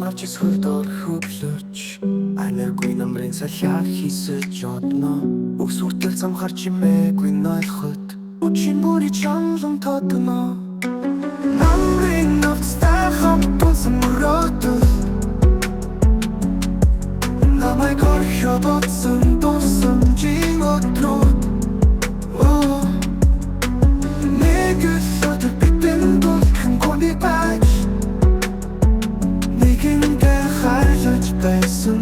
авч эсвэл хөглөж Анаргүй намрын салхиар хийсэж одно Үс хүртэл замхар чимээгүй нойлоход Үчин бүрий чанлан тодно Намрын навцтай хамтунсан мөрөөдөл Намайг орхио бодсон дурсамжийн өдрүүд Нэг өдөр бидэн дулхан гүний байж Нэгэндээ хайлаж байсан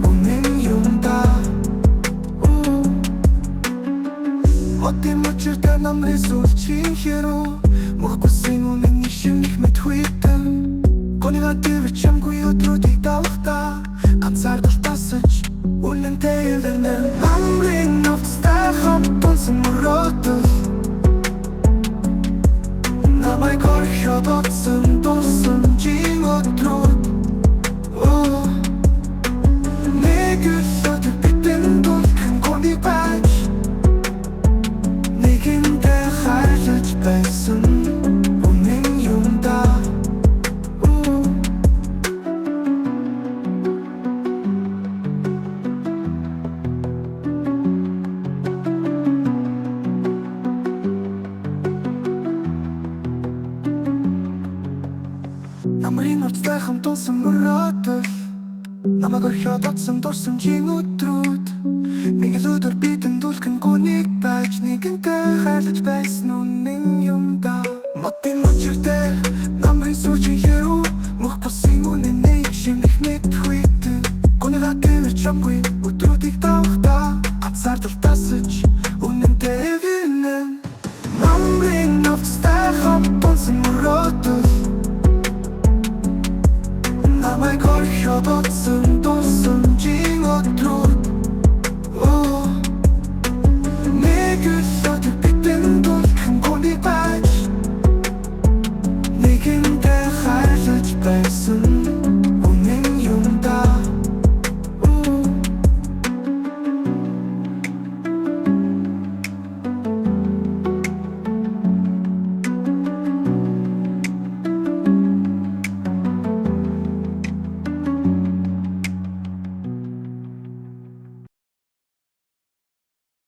үнэн юмда Хотын мөчөртэй намрын сүлжийн хэрүү Мөхгүйсэн үнэн ишимних мэд хүйтэн Гунига дивэр чамгүй өдрүүдийг давахта Ганцаар тасаж үнэнтэй илэрнэ Намрын навцтай хамтунсан мөрөөдөл Намайг орхио бодсон дурсамжийн өдрүүд Нэг өдөр бидэн дулхан гүний байж Нэгэндээ хайлаж байсан үнэн юмда Намрын навцтай хамтунсан мөрөөдөл Намайг орхио бодсон дурсамжийн өдрүүд Нэг өдөр бидэн дулхан гүнийг байж Нэгэнтэй хайлаж байсан үнэн юмда Мотын мөчөртэй намрын сүлжийн хэрүү Мөх бусын үнэн нэг шимних мэд